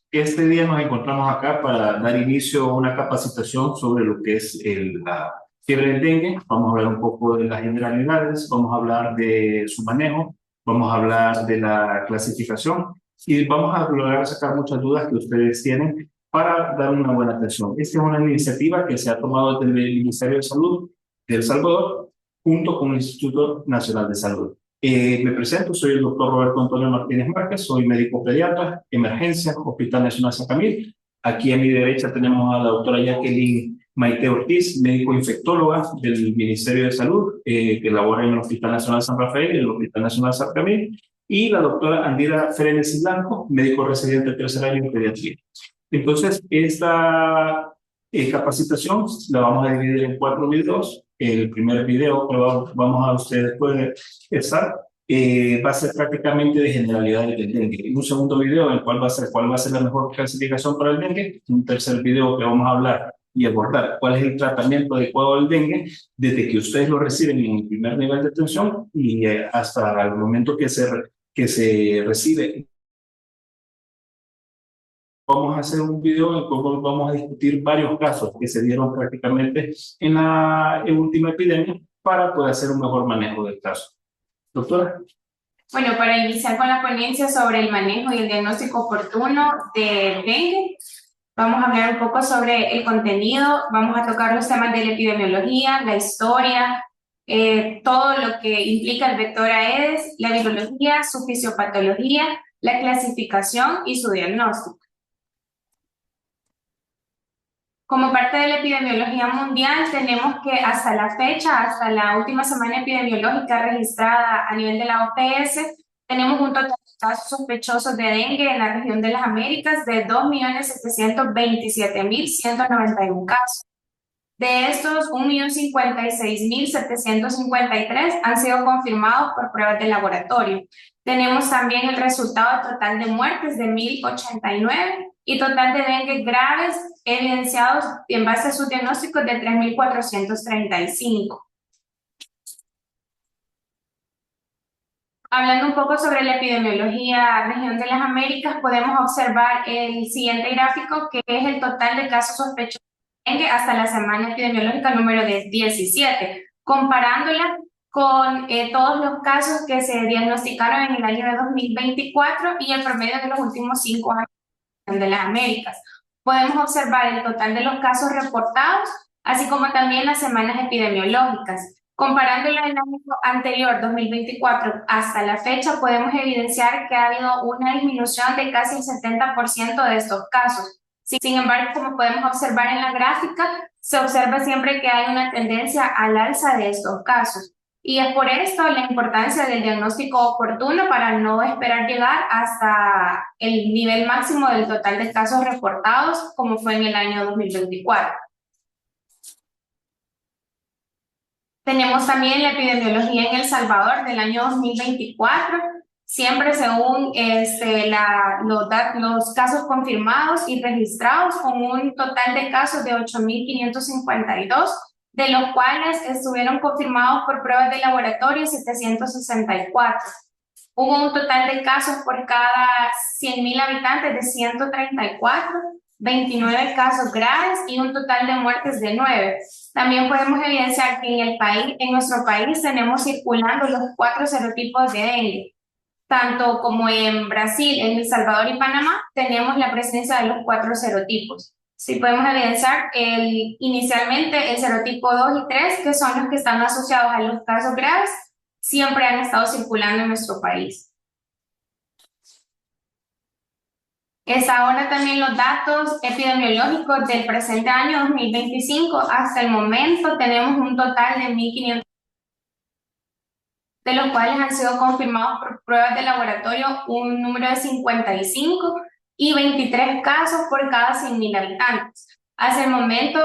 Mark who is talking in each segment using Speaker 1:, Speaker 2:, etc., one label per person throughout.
Speaker 1: Este día nos encontramos acá para dar inicio a una capacitación sobre lo que es la fiebre del dengue. Vamos a hablar un poco de las generalidades, vamos a hablar de su manejo, vamos a hablar de la clasificación y vamos a lograr sacar muchas dudas que ustedes tienen para dar una buena atención. Esta es una iniciativa que se ha tomado desde el Ministerio de Salud de El Salvador junto con el Instituto Nacional de Salud. Me presento, soy el doctor Roberto Antonio Martínez Márquez, soy médico pediatra, emergencia, Hospital Nacional San Camil. Aquí a mi derecha tenemos a la doctora Jacqueline Maite Ortiz, médico infectóloga del Ministerio de Salud, que labora en el Hospital Nacional San Rafael y el Hospital Nacional San Camil. Y la doctora Andira Frenes Blanco, médico residente de tercer año en pediatría. Entonces, esta capacitación la vamos a dividir en 4 videos. El primer video que vamos a ustedes pueden estar va a ser prácticamente de generalidades del dengue. Un segundo video, el cual va a ser cuál va a ser la mejor clasificación para el dengue. Un tercer video que vamos a hablar y abordar cuál es el tratamiento adecuado del dengue desde que ustedes lo reciben en el primer nivel de atención y hasta el momento que se recibe. Vamos a hacer un video en el cual vamos a discutir varios casos que se dieron prácticamente en la última epidemia para poder hacer un mejor manejo del caso. Doctora.
Speaker 2: Bueno, para iniciar con la ponencia sobre el manejo y el diagnóstico oportuno de dengue, vamos a hablar un poco sobre el contenido, vamos a tocar los temas de la epidemiología, la historia, todo lo que implica el vector Aedes, la virología, su fisiopatología, la clasificación y su diagnóstico. Como parte de la epidemiología mundial, tenemos que hasta la fecha, hasta la última semana epidemiológica registrada a nivel de la OPS, tenemos un total de casos sospechosos de dengue en la región de las Américas de 2.727.191 casos. De estos, 1.056.753 han sido confirmados por pruebas de laboratorio. Tenemos también el resultado total de muertes de 1.089 y total de dengue graves evidenciados en base a sus diagnósticos de 3.435. Hablando un poco sobre la epidemiología región de las Américas, podemos observar el siguiente gráfico, que es el total de casos sospechosos de dengue hasta la semana epidemiológica número 17, comparándola con todos los casos que se diagnosticaron en el año de 2024 y el promedio de los últimos 5 años de las Américas. Podemos observar el total de los casos reportados, así como también las semanas epidemiológicas. Comparándola el año anterior, 2024, hasta la fecha, podemos evidenciar que ha habido una disminución de casi el 70% de estos casos. Sin embargo, como podemos observar en la gráfica, se observa siempre que hay una tendencia al alza de estos casos. Y es por esto la importancia del diagnóstico oportuno para no esperar llegar hasta el nivel máximo del total de casos reportados, como fue en el año 2024. Tenemos también la epidemiología en El Salvador del año 2024, siempre según los casos confirmados y registrados, con un total de casos de 8.552, de los cuales estuvieron confirmados por pruebas de laboratorio 764. Hubo un total de casos por cada 100.000 habitantes de 134, 29 casos graves y un total de muertes de 9. También podemos evidenciar que en nuestro país tenemos circulando los 4 serotipos de dengue. Tanto como en Brasil, en El Salvador y Panamá, tenemos la presencia de los 4 serotipos. Sí podemos evidenciar inicialmente el serotipo 2 y 3, que son los que están asociados a los casos graves, siempre han estado circulando en nuestro país. Es ahora también los datos epidemiológicos del presente año 2025. Hasta el momento tenemos un total de 1.500, de los cuales han sido confirmados por pruebas de laboratorio un número de 55 y 23 casos por cada 100.000 habitantes. Hasta el momento,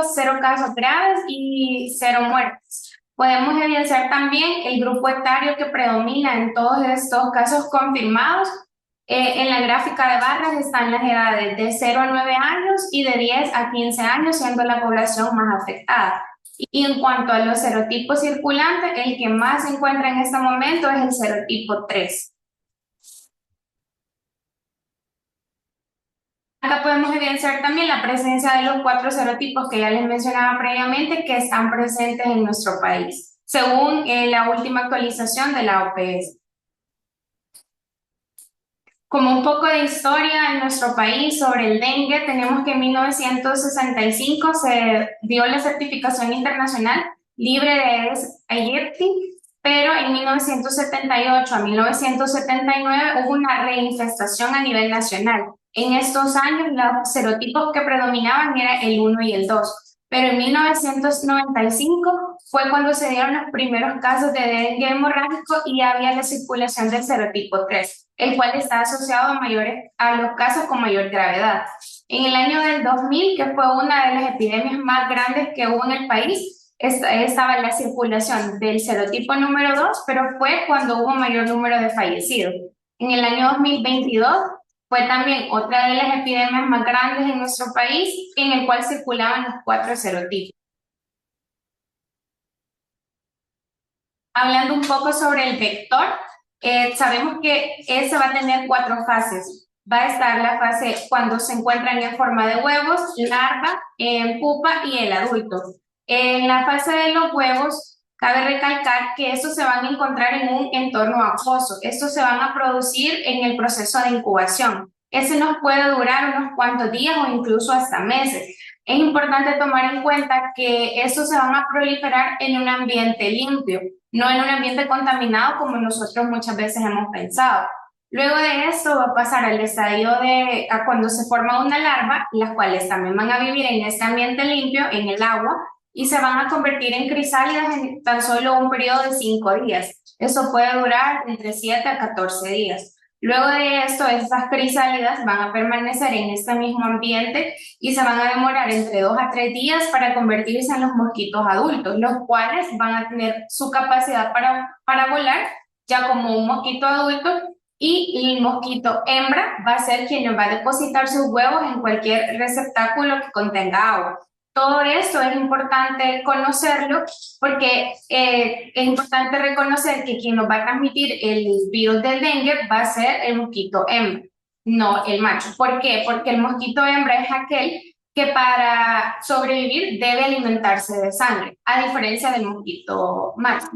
Speaker 2: 0 casos graves y 0 muertes. Podemos evidenciar también el grupo etario que predomina en todos estos casos confirmados. En la gráfica de barras están las edades de 0 a 9 años y de 10 a 15 años, siendo la población más afectada. Y en cuanto a los serotipos circulantes, el que más se encuentra en este momento es el serotipo 3. Acá podemos evidenciar también la presencia de los 4 serotipos que ya les mencionaba previamente que están presentes en nuestro país, según la última actualización de la OPS. Como un poco de historia en nuestro país sobre el dengue, tenemos que en 1965 se dio la certificación internacional libre de Aedes aegypti, pero en 1978 a 1979 hubo una reinfestación a nivel nacional. En estos años, los serotipos que predominaban eran el 1 y el 2, pero en 1995 fue cuando se dieron los primeros casos de dengue hemorrágico y había la circulación del serotipo 3, el cual está asociado a los casos con mayor gravedad. En el año del 2000, que fue una de las epidemias más grandes que hubo en el país, estaba la circulación del serotipo número 2, pero fue cuando hubo mayor número de fallecidos. En el año 2022 fue también otra de las epidemias más grandes en nuestro país, en el cual circulaban los 4 serotipos. Hablando un poco sobre el vector, sabemos que ese va a tener 4 fases. Va a estar la fase cuando se encuentran en forma de huevos, larva, pupa y el adulto. En la fase de los huevos, cabe recalcar que estos se van a encontrar en un entorno acuoso. Estos se van a producir en el proceso de incubación. Ese nos puede durar unos cuantos días o incluso hasta meses. Es importante tomar en cuenta que estos se van a proliferar en un ambiente limpio, no en un ambiente contaminado como nosotros muchas veces hemos pensado. Luego de esto va a pasar al estadio a cuando se forma una larva, las cuales también van a vivir en este ambiente limpio, en el agua, y se van a convertir en crisálidas en tan solo un periodo de 5 días. Eso puede durar entre 7 a 14 días. Luego de esto, estas crisálidas van a permanecer en este mismo ambiente y se van a demorar entre 2 a 3 días para convertirse en los mosquitos adultos, los cuales van a tener su capacidad para volar ya como un mosquito adulto, y el mosquito hembra va a ser quien va a depositar sus huevos en cualquier receptáculo que contenga agua. Todo esto es importante conocerlo porque es importante reconocer que quien nos va a transmitir el virus del dengue va a ser el mosquito hembra, no el macho. ¿Por qué? Porque el mosquito hembra es aquel que para sobrevivir debe alimentarse de sangre, a diferencia del mosquito macho.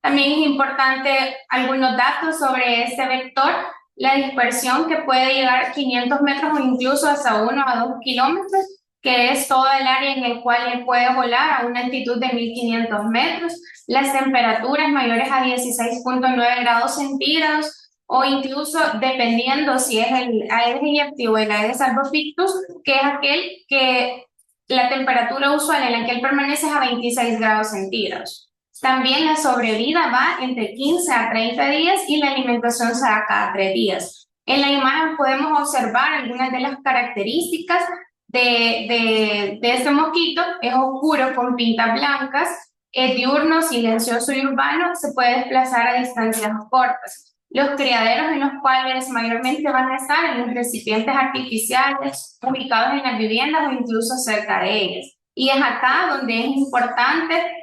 Speaker 2: También es importante algunos datos sobre este vector, la dispersión que puede llegar a 500 metros o incluso hasta 1 a 2 kilómetros, que es todo el área en el cual él puede volar a una altitud de 1500 metros, las temperaturas mayores a 16.9 grados centígrados o incluso dependiendo si es el Aedes aegypti o el Aedes albopictus, que es aquel que la temperatura usual en la que él permanece es a 26 grados centígrados. También la sobrevida va entre 15 a 30 días y la alimentación se da cada 3 días. En la imagen podemos observar algunas de las características de este mosquito. Es oscuro con pintas blancas, es diurno, silencioso y urbano, se puede desplazar a distancias cortas. Los criaderos en los cuales mayormente van a estar en los recipientes artificiales ubicados en las viviendas o incluso cerca de ellas. Y es acá donde es importante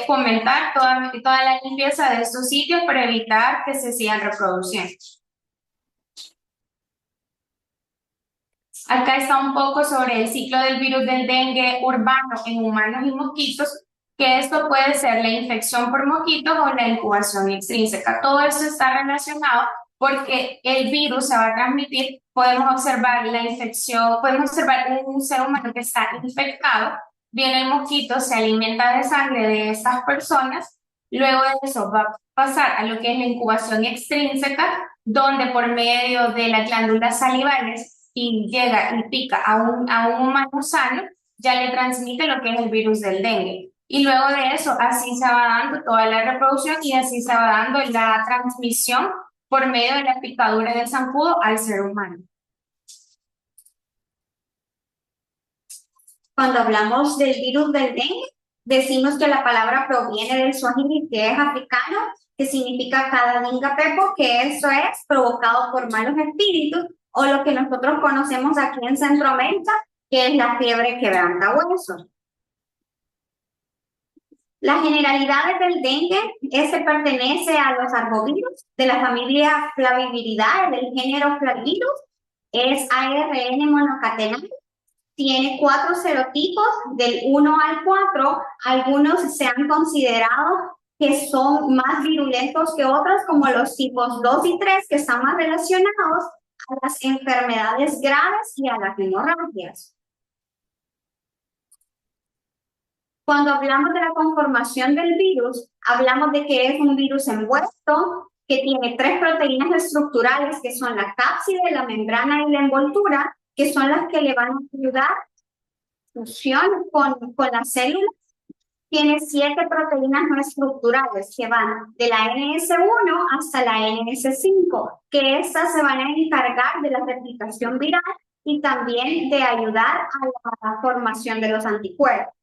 Speaker 2: fomentar toda la limpieza de estos sitios para evitar que se sigan reproduciendo. Acá está un poco sobre el ciclo del virus del dengue urbano en humanos y mosquitos, que esto puede ser la infección por mosquitos o la incubación extrínseca. Todo esto está relacionado porque el virus se va a transmitir. Podemos observar la infección, podemos observar un ser humano que está infectado. Viene el mosquito, se alimenta de sangre de estas personas, luego de eso va a pasar a lo que es la incubación extrínseca, donde por medio de las glándulas salivales y llega y pica a un humano sano, ya le transmite lo que es el virus del dengue. Y luego de eso, así se va dando toda la reproducción y así se va dando la transmisión por medio de la picadura del zancudo al ser humano.
Speaker 3: Cuando hablamos del virus del dengue, decimos que la palabra proviene del suajili, que es africano, que significa Kadadinga Pepo, que eso es provocado por malos espíritus, o lo que nosotros conocemos aquí en Centroamérica, que es la fiebre quebranta huesos. Las generalidades del dengue, ese pertenece a los arbovirus de la familia Flaviviridae, del género Flavivirus, es ARN monocatenario, tiene 4 serotipos del 1 al 4, algunos se han considerado que son más virulentos que otros, como los tipos 2 y 3, que están más relacionados a las enfermedades graves y a las hemorragias. Cuando hablamos de la conformación del virus, hablamos de que es un virus envuelto, que tiene 3 proteínas estructurales, que son la cápside, la membrana y la envoltura, que son las que le van a ayudar a fusión con las células. Tiene 7 proteínas no estructurales que van de la NS1 hasta la NS5, que estas se van a encargar de la replicación viral y también de ayudar a la formación de los anticuerpos.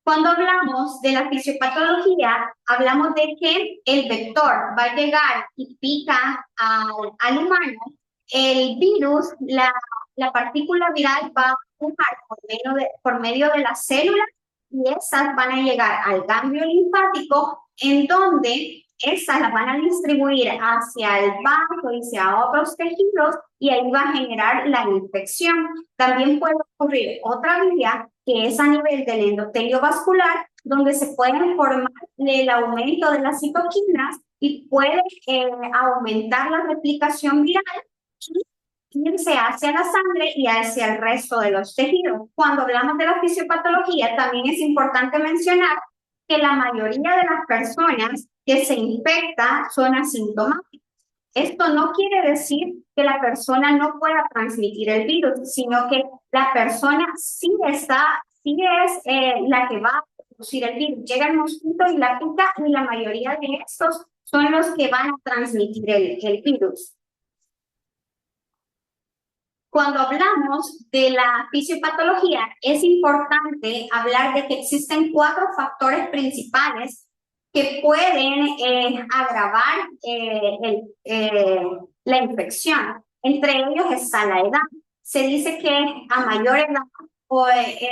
Speaker 3: Cuando hablamos de la fisiopatología, hablamos de que el vector va a llegar y pica al humano. El virus, la partícula viral va a empujar por medio de las células y esas van a llegar al ganglio linfático, en donde esas las van a distribuir hacia el vaso y hacia otros tejidos y ahí va a generar la infección. También puede ocurrir otra vía, que es a nivel del endotelio vascular, donde se puede formar el aumento de las citoquinas y puede aumentar la replicación viral y irse hacia la sangre y hacia el resto de los tejidos. Cuando hablamos de la fisiopatología, también es importante mencionar que la mayoría de las personas que se infectan son asintomáticas. Esto no quiere decir que la persona no pueda transmitir el virus, sino que la persona sí es la que va a producir el virus. Llega el mosquito y la pica y la mayoría de estos son los que van a transmitir el virus. Cuando hablamos de la fisiopatología, es importante hablar de que existen 4 factores principales que pueden agravar la infección. Entre ellos está la edad. Se dice que a mayor edad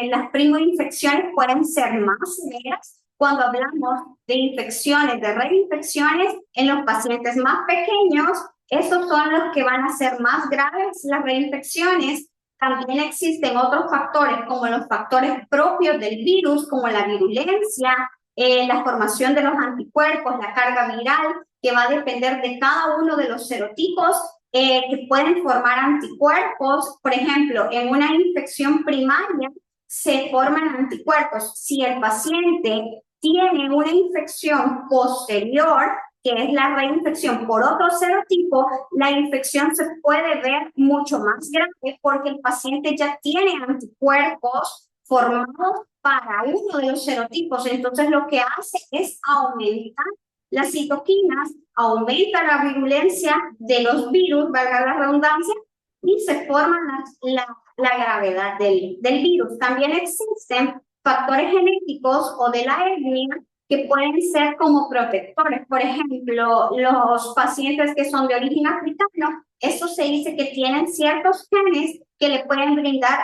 Speaker 3: las primoinfecciones pueden ser más severas. Cuando hablamos de infecciones, de reinfecciones en los pacientes más pequeños, esos son los que van a ser más graves, las reinfecciones. También existen otros factores, como los factores propios del virus, como la virulencia, la formación de los anticuerpos, la carga viral, que va a depender de cada uno de los serotipos que pueden formar anticuerpos. Por ejemplo, en una infección primaria se forman anticuerpos. Si el paciente tiene una infección posterior, que es la reinfección por otro serotipo, la infección se puede ver mucho más grave porque el paciente ya tiene anticuerpos formados para uno de los serotipos. Entonces lo que hace es aumentar las citoquinas, aumenta la virulencia de los virus, valga la redundancia, y se forma la gravedad del virus. También existen factores genéticos o de la etnia que pueden ser como protectores. Por ejemplo, los pacientes que son de origen africano, eso se dice que tienen ciertos genes que le pueden brindar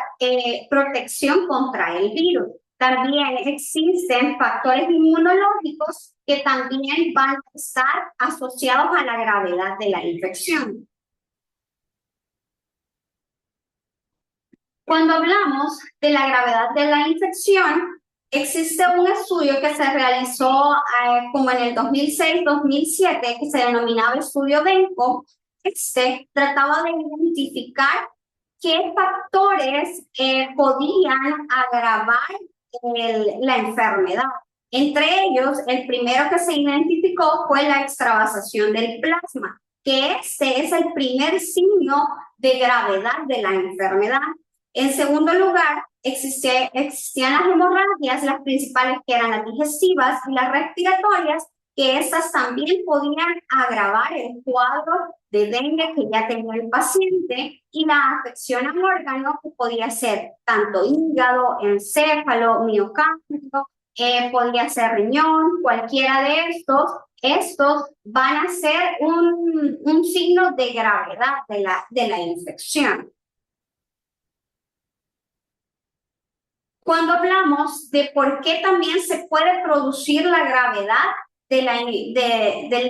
Speaker 3: protección contra el virus. También existen factores inmunológicos que también van a estar asociados a la gravedad de la infección. Cuando hablamos de la gravedad de la infección, existe un estudio que se realizó como en el 2006-2007, que se denominaba estudio Benko. Trataba de identificar qué factores podían agravar la enfermedad. Entre ellos, el primero que se identificó fue la extravasación del plasma, que este es el primer signo de gravedad de la enfermedad. En segundo lugar, existían las hemorragias, las principales que eran las digestivas y las respiratorias, que estas también podían agravar el cuadro de dengue que ya tenía el paciente, y la afección al órgano, que podía ser tanto hígado, encéfalo, miocardio, podría ser riñón, cualquiera de estos van a ser un signo de gravedad de la infección. Cuando hablamos de por qué también se puede producir la gravedad del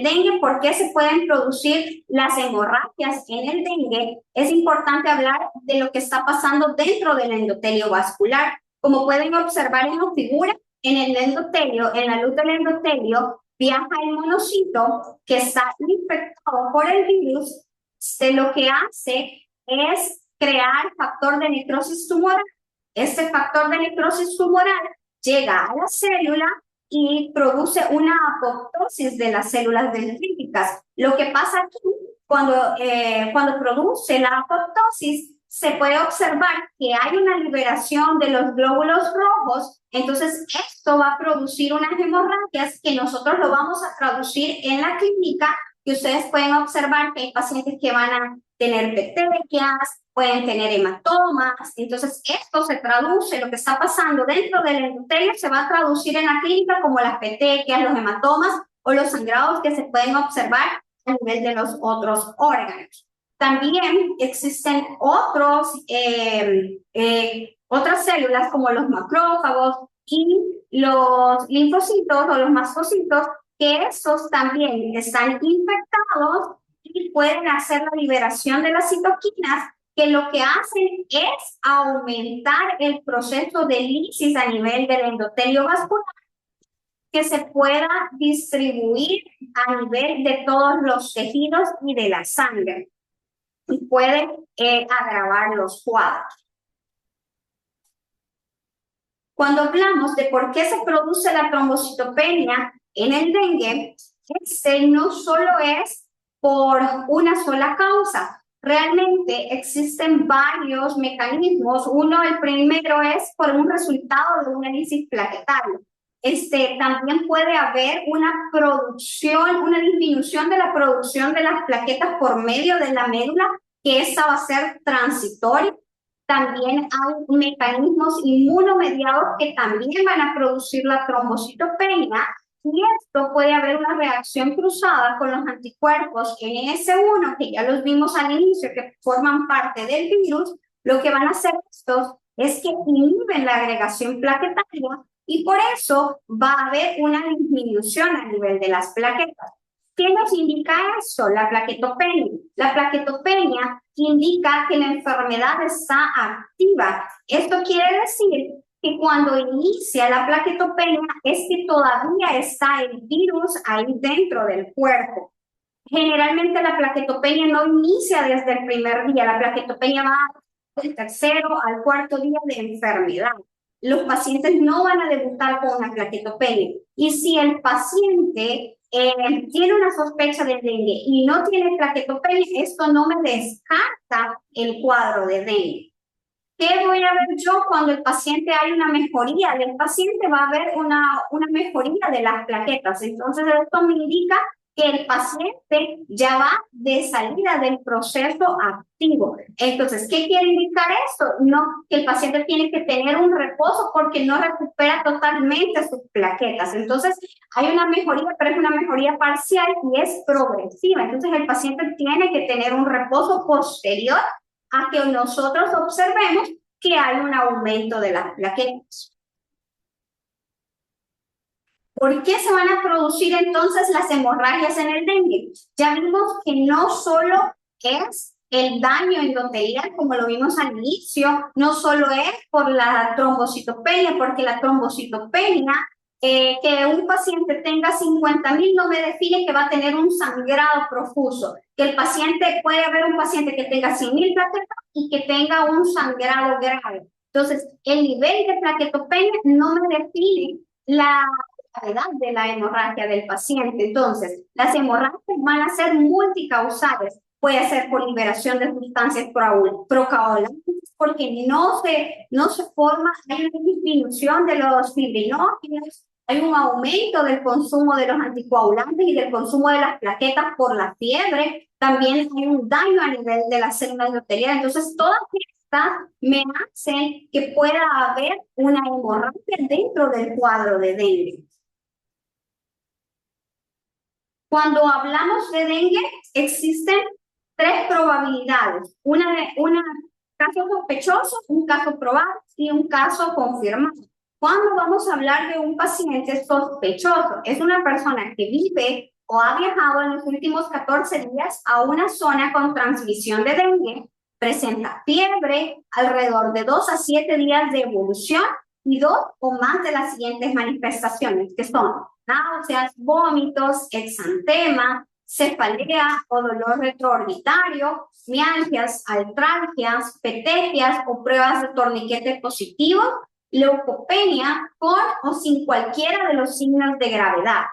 Speaker 3: dengue, por qué se pueden producir las hemorragias en el dengue, es importante hablar de lo que está pasando dentro del endotelio vascular. Como pueden observar en la figura, en el endotelio, en la luz del endotelio, viaja el monocito que está infectado por el virus. Lo que hace es crear factor de necrosis tumoral. Este factor de necrosis tumoral llega a la célula y produce una apoptosis de las células dendríticas. Lo que pasa aquí, cuando produce la apoptosis, se puede observar que hay una liberación de los glóbulos rojos, entonces esto va a producir unas hemorragias que nosotros lo vamos a traducir en la clínica, que ustedes pueden observar que hay pacientes que van a tener petequias, pueden tener hematomas, entonces esto se traduce, lo que está pasando dentro del endotelio se va a traducir en la clínica como las petequias, los hematomas o los sangrados que se pueden observar a nivel de los otros órganos. También existen otras células como los macrófagos y los linfocitos o los mastocitos, que esos también están infectados y pueden hacer la liberación de las citoquinas, que lo que hacen es aumentar el proceso de lisis a nivel del endotelio vascular, que se pueda distribuir a nivel de todos los tejidos y de la sangre, y puede agravar los cuadros. Cuando hablamos de por qué se produce la trombocitopenia en el dengue, no solo es por una sola causa. Realmente existen varios mecanismos. El primero es por un resultado de una lisis plaquetaria. También puede haber una disminución de la producción de las plaquetas por medio de la médula, que esa va a ser transitoria. También hay mecanismos inmunomediados que también van a producir la trombocitopenia, y esto puede haber una reacción cruzada con los anticuerpos NS1, que ya los vimos al inicio, que forman parte del virus. Lo que van a hacer estos es que inhiben la agregación plaquetaria y por eso va a haber una disminución a nivel de las plaquetas. ¿Qué nos indica eso? La plaquetopenia. La plaquetopenia indica que la enfermedad está activa. Esto quiere decir que cuando inicia la plaquetopenia es que todavía está el virus ahí dentro del cuerpo. Generalmente la plaquetopenia no inicia desde el primer día, la plaquetopenia va del tercero al cuarto día de enfermedad. Los pacientes no van a debutar con una plaquetopenia. Y si el paciente tiene una sospecha de dengue y no tiene plaquetopenia, esto no me descarta el cuadro de dengue. ¿Qué voy a ver yo cuando el paciente hay una mejoría del paciente? Va a haber una mejoría de las plaquetas. Entonces esto me indica que el paciente ya va de salida del proceso activo. Entonces, ¿qué quiere indicar esto? No, que el paciente tiene que tener un reposo porque no recupera totalmente sus plaquetas. Entonces, hay una mejoría, pero es una mejoría parcial y es progresiva. Entonces, el paciente tiene que tener un reposo posterior a que nosotros observemos que hay un aumento de las plaquetas. ¿Por qué se van a producir entonces las hemorragias en el dengue? Ya vimos que no solo es el daño endotelial, como lo vimos al inicio, no solo es por la trombocitopenia, porque la trombocitopenia, que un paciente tenga 50.000 no me define que va a tener un sangrado profuso. Que el paciente, puede haber un paciente que tenga 100.000 plaquetas y que tenga un sangrado grave. Entonces, el nivel de plaquetopenia no me define la gravedad de la hemorragia del paciente. Entonces, las hemorragias van a ser multicausales. Puede ser por liberación de sustancias procoagulantes, porque no se forma, hay una disminución de los fibrinógenos, hay un aumento del consumo de los anticoagulantes y del consumo de las plaquetas por la fiebre. También hay un daño a nivel de las células endoteliales. Entonces, todas estas me hacen que pueda haber una hemorragia dentro del cuadro de dengue. Cuando hablamos de dengue, existen tres probabilidades. Una Caso sospechoso, un caso probado y un caso confirmado. ¿Cuándo vamos a hablar de un paciente sospechoso? Es una persona que vive o ha viajado en los últimos 14 días a una zona con transmisión de dengue, presenta fiebre, alrededor de 2 a 7 días de evolución y 2 o más de las siguientes manifestaciones, que son náuseas, vómitos, exantema, cefalea o dolor retroorbitario, mialgias, artralgias, petecias o pruebas de torniquete positivo, leucopenia con o sin cualquiera de los signos de gravedad.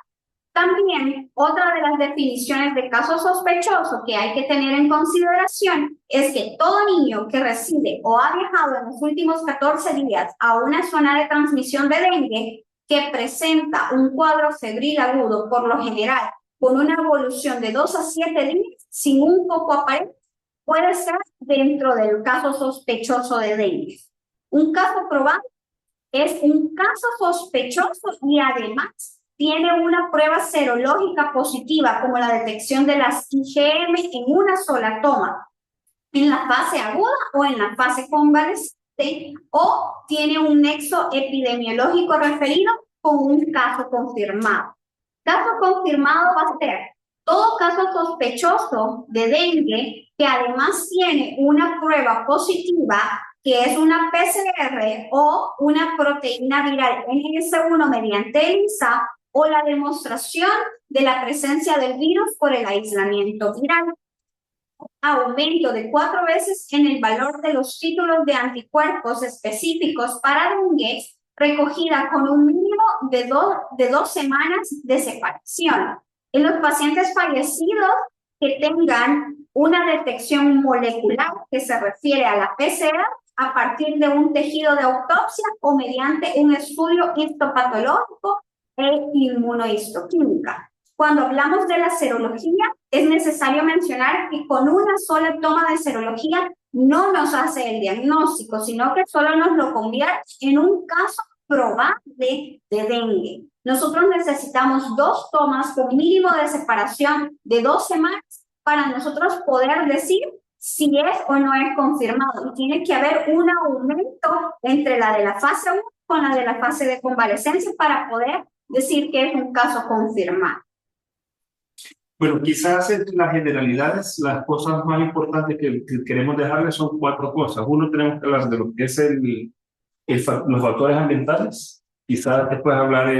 Speaker 3: También, otra de las definiciones de caso sospechoso que hay que tener en consideración es que todo niño que reside o ha viajado en los últimos 14 días a una zona de transmisión de dengue que presenta un cuadro febril agudo, por lo general, con una evolución de 2 a 7 días, sin un foco aparente, puede ser dentro del caso sospechoso de dengue. Un caso probado es un caso sospechoso y además tiene una prueba serológica positiva, como la detección de las IgM en una sola toma, en la fase aguda o en la fase convaleciente, o tiene un nexo epidemiológico referido con un caso confirmado. Caso confirmado va a ser todo caso sospechoso de dengue que además tiene una prueba positiva, que es una PCR o una proteína viral NS1 mediante ELISA, o la demostración de la presencia del virus por el aislamiento viral. Aumento de 4 veces en el valor de los títulos de anticuerpos específicos para dengue, recogida con un mínimo de 2 semanas de separación. En los pacientes fallecidos que tengan una detección molecular que se refiere a la PCR a partir de un tejido de autopsia o mediante un estudio histopatológico e inmunohistoquímica. Cuando hablamos de la serología, es necesario mencionar que con una sola toma de serología no nos hace el diagnóstico, sino que solo nos lo convierte en un caso probable de dengue. Nosotros necesitamos 2 tomas con mínimo de separación de 2 semanas para nosotros poder decir si es o no es confirmado. Y tiene que haber un aumento entre la de la fase 1 con la de la fase de convalescencia para poder decir que es un caso confirmado.
Speaker 1: Bueno, quizás entre las generalidades, las cosas más importantes que queremos dejarles son 4 cosas. Uno, tenemos que hablar de lo que es los factores ambientales. Quizás después hablar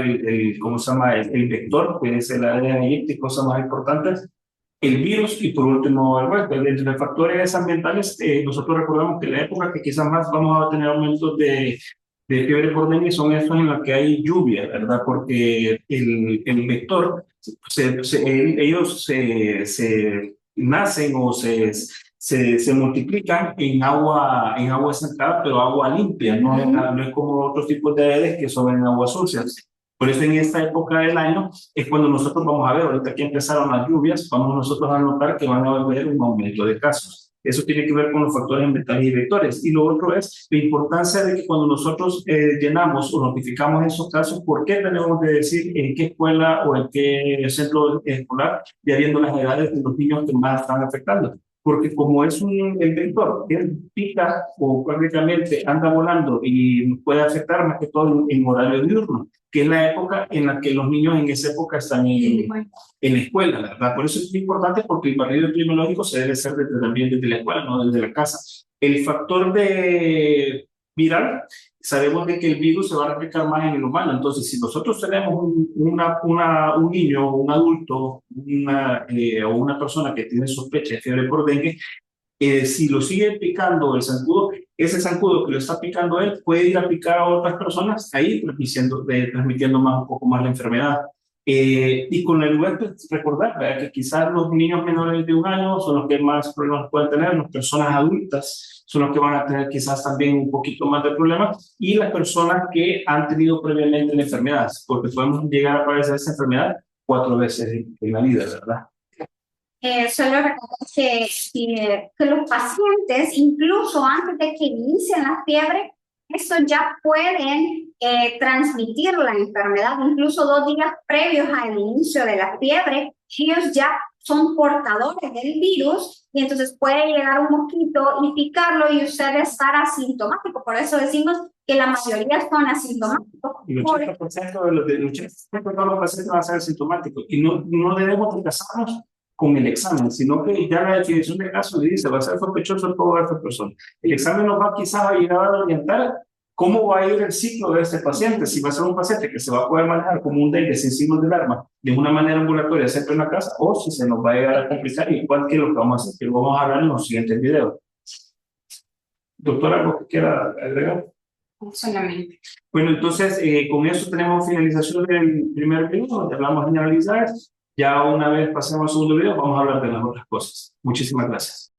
Speaker 1: ¿cómo se llama? El vector, que es el ADN y cosas más importantes. El virus y por último el resto. Entre los factores ambientales, nosotros recordamos que la época que quizás más vamos a tener aumentos de fiebre por dengue son estos en los que hay lluvia, ¿verdad? Porque el vector, ellos se nacen o se multiplican en agua estancada, pero agua limpia, no es como otros tipos de Aedes que son en aguas sucias. Por eso en esta época del año es cuando nosotros vamos a ver, ahorita que empezaron las lluvias, vamos nosotros a notar que van a haber un aumento de casos. Eso tiene que ver con los factores ambientales y vectores. Y lo otro es la importancia de que cuando nosotros llenamos o notificamos esos casos, ¿por qué tenemos que decir en qué escuela o en qué centro escolar, ya viendo las edades de los niños que más están afectando? Porque como es el vector, él pica o prácticamente anda volando y puede afectar más que todo en horario diurno, que es la época en la que los niños en esa época están en la escuela, ¿verdad? Por eso es muy importante, porque el barrido epidemiológico se debe hacer también desde la escuela, no desde la casa. El factor viral, sabemos de que el virus se va a replicar más en el humano. Entonces, si nosotros tenemos un niño, un adulto, o una persona que tiene sospecha de fiebre por dengue, si lo sigue picando el zancudo, ese zancudo que lo está picando él puede ir a picar a otras personas, ahí transmitiendo un poco más la enfermedad. Y con el lugar, recordar, ¿verdad?, que quizás los niños menores de 1 año son los que más problemas pueden tener, las personas adultas son los que van a tener quizás también un poquito más de problemas, y las personas que han tenido previamente la enfermedad, porque podemos llegar a padecer esa enfermedad 4 veces en la vida, ¿verdad?
Speaker 3: Solo recordar que los pacientes, incluso antes de que inicien la fiebre, eso ya pueden transmitir la enfermedad, incluso 2 días previos al inicio de la fiebre, ellos ya son portadores del virus y entonces puede llegar un mosquito y picarlo y usted estar asintomático. Por eso decimos que la mayoría son asintomáticos.
Speaker 1: Y el 80% de los, 80% de los pacientes van a ser asintomáticos. Y no debemos de casarnos con el examen, sino que ya la definición de caso le dice, va a ser sospechoso toda esta persona. El examen nos va quizás a llegar a orientar cómo va a ir el ciclo de este paciente, si va a ser un paciente que se va a poder manejar como un dengue sin signos de alarma de una manera ambulatoria siempre en la casa, o si se nos va a llegar a complicar, igual que lo que vamos a hacer, que lo vamos a hablar en los siguientes videos. Doctora, ¿algo que quiera agregar?
Speaker 2: Solamente.
Speaker 1: Bueno, entonces con eso tenemos finalización del primer video, donde hablamos de generalidades. Ya una vez pasemos al segundo video, vamos a hablar de las otras cosas. Muchísimas gracias.